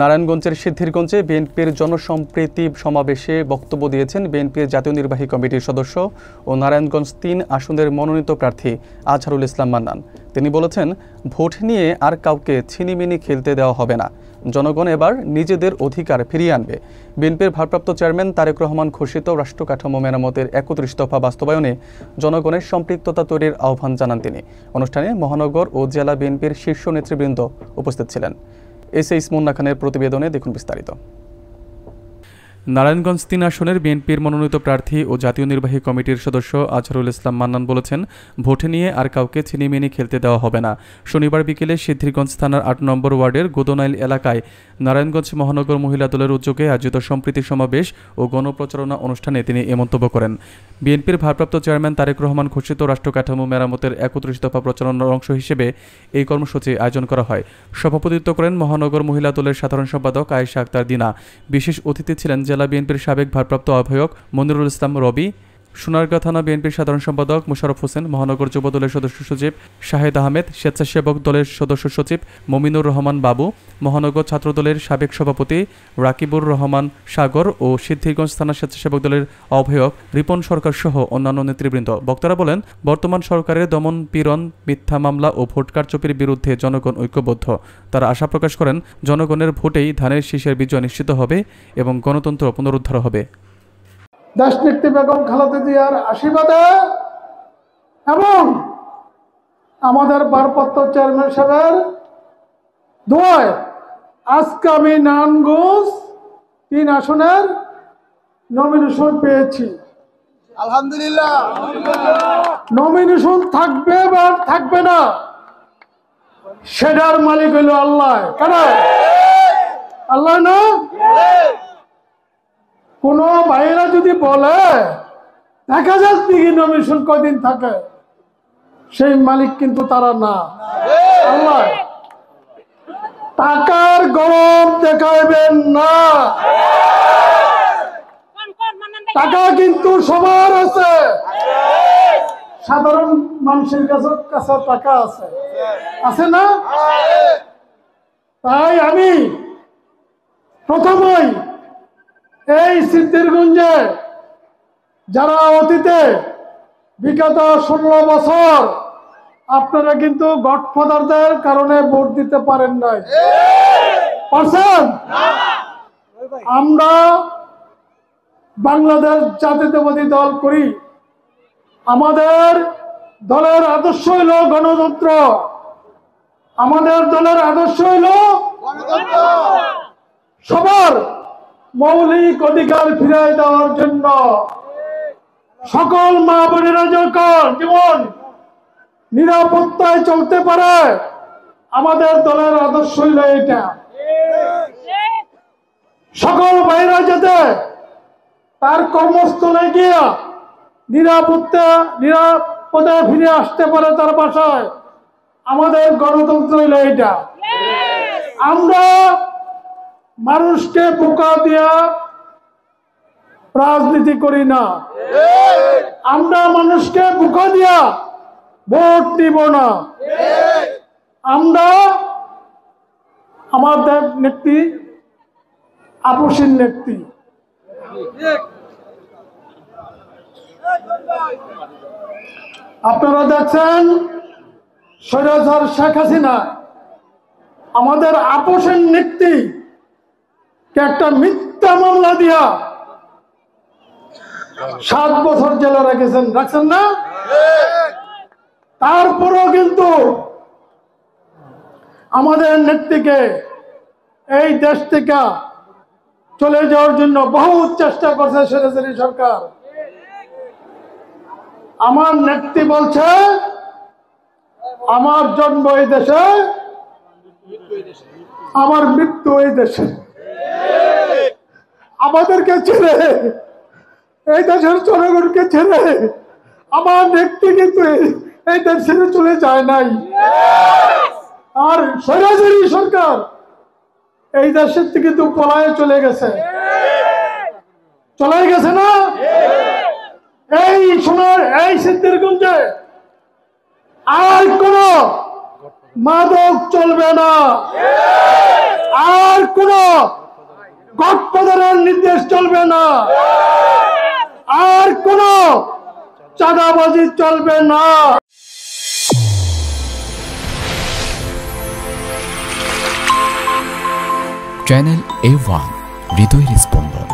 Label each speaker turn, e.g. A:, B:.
A: নারায়ণগঞ্জের সিদ্ধিরগঞ্জে বিএনপির জনসম্প্রীতি সমাবেশে বক্তব্য দিয়েছেন বিএনপির জাতীয় নির্বাহী কমিটির সদস্য ও নারায়ণগঞ্জ ৩ আসনের মনোনীত প্রার্থী আজহারুল ইসলাম মান্নান। তিনি বলেছেন, ভোট নিয়ে আর কাউকে ছিনিমিনি খেলতে দেওয়া হবে না। জনগণ এবার নিজেদের অধিকার ফিরিয়ে আনবে। বিএনপির ভারপ্রাপ্ত চেয়ারম্যান তারেক রহমান ঘোষিত রাষ্ট্র কাঠামো মেরামতের ৩১ দফা বাস্তবায়নে জনগণের সম্পৃক্ততা তৈরির আহ্বান জানান তিনি। অনুষ্ঠানে মহানগর ও জেলা বিএনপির শীর্ষ নেতৃবৃন্দ উপস্থিত ছিলেন। এসএইচ মুন্না খানের প্রতিবেদনে দেখুন বিস্তারিত। নারায়ণগঞ্জ ৩ আসনের বিএনপির মনোনীত প্রার্থী ও জাতীয় নির্বাহী কমিটির সদস্য আজহারুল ইসলাম মান্নান বলেছেন, ভোট নিয়ে আর কাউকে ছিনিমিনি খেলতে দেওয়া হবে না। শনিবার বিকেলে সিদ্ধিরগঞ্জ থানার ৮ নম্বর ওয়ার্ডের গোদনাইল এলাকায় নারায়ণগঞ্জ মহানগর মহিলা দলের উদ্যোগে আয়োজিত সম্প্রীতি সমাবেশ ও গণপ্রচারণা অনুষ্ঠানে তিনি এ মন্তব্য করেন। বিএনপির ভারপ্রাপ্ত চেয়ারম্যান তারেক রহমান ঘোষিত রাষ্ট্র কাঠামো মেরামতের ৩১ দফা প্রচারণার অংশ হিসেবে এই কর্মসূচি আয়োজন করা হয়। সভাপতিত্ব করেন মহানগর মহিলা দলের সাধারণ সম্পাদক আয়েশা আক্তার দিনা। বিশেষ অতিথি ছিলেন জেলা বিএনপির সাবেক ভারপ্রাপ্ত আহ্বায়ক মনিরুল ইসলাম রবি, সোনারগাঁ থানা বিএনপির সাধারণ সম্পাদক মোশাররফ হোসেন, মহানগর যুব দলের সদস্য সচিব শাহেদ আহমেদ, স্বেচ্ছাসেবক দলের সদস্য সচিব মমিনুর রহমান বাবু, মহানগর ছাত্র দলের সাবেক সভাপতি রাকিবুর রহমান সাগর ও সিদ্ধিরগঞ্জ থানা স্বেচ্ছাসেবক দলের আহ্বায়ক রিপন সরকার সহ অন্যান্য নেতৃবৃন্দ। বক্তারা বলেন, বর্তমান সরকারের দমন পীড়ন, মিথ্যা মামলা ও ভোট কারচুপির বিরুদ্ধে জনগণ ঐক্যবদ্ধ। তারা আশা প্রকাশ করেন, জনগণের ভোটেই ধানের শীষের বিজয় নিশ্চিত হবে এবং গণতন্ত্র পুনরুদ্ধার হবে।
B: দেশনেত্রী বেগম খালেদা জিয়ার আশীর্বাদে এবং আমাদের ভারপ্রাপ্ত চেয়ারম্যান সাহেবের দোয়ায় আজকে আমি নারায়ণগঞ্জ ৩ আসনের নমিনেশন পেয়েছি।
C: আলহামদুলিল্লাহ।
B: নমিনেশন থাকবে বা থাকবে না সেটার মালিক হইল আল্লাহ। কেন আল্লাহ না? কোন ভাইরা যদি বলে দেখা যাক দিকে নমিনেশন কয়দিন থাকে, সেই মালিক কিন্তু তারা না, আল্লাহ। টাকার গরম দেখাইবেন না। টাকা কিন্তু সবার আছে, সাধারণ মানুষের কাছে টাকা আছে, আছে না? তাই আমি প্রথমেই এই সিদ্ধিরগঞ্জে যারা অতীতে বিগত 16 বছর আপনারা কিন্তু গডফাদারদের কারণে ভোট দিতে পারেন নাই, পারছেন? আমরা বাংলাদেশ জাতীয়তাবাদী দল করি। আমাদের দলের আদর্শ হইল গণতন্ত্র। আমাদের দলের আদর্শ হইল সবার মৌলিক অধিকার ফিরিয়ে দেওয়ার জন্য। সকল মা বোনেরা যেমন নিরাপত্তায় চলতে পারে, আমাদের দলের আদর্শ হইল এটা। সকল ভাইরা যাতে তার কর্মস্থলে গিয়া নিরাপদে ফিরে আসতে পারে তার বাসায়, আমাদের গণতন্ত্র হইল এটা। আমরা মানুষকে বোকা দিয়া রাজনীতি করি না, আমরা মানুষকে বোকা দিয়া ভোট দিব না। আমরা আমাদের নেত্রী আপসীন নেত্রী। আপনারা দেখছেন স্বৈরাচার শেখ হাসিনা আমাদের আপসীন নেত্রী একটা মিথ্যা মামলা দিয়া 7 বছর জেলে রাখছেন না? তারপরও কিন্তু আমাদের নেত্রীকে এই দেশ থেকে চলে যাওয়ার জন্য বহু চেষ্টা করছে স্বৈরাচারী সরকার। আমার নেত্রী বলছে, আমার জন্ম এই দেশে, আমার মৃত্যু এই দেশে। আমাদেরকে ছেড়ে, এই দেশের জনগণকে ছেড়ে আমার নেত্রী কিন্তু এই দেশ ছেড়ে চলে যায় নাই। আর স্বৈরাচারী সরকার এই দেশের থেকে কিন্তু পলায়ে চলে গেছে না? এই সিদ্ধিরগঞ্জে আর কোন মাদক চলবে না, আর কোন গডফাদারের নির্দেশ চলবে না, আর কোন চাঁদাবাজি চলবে না।
D: চ্যানেল A1 হৃদয়ের স্পন্দন।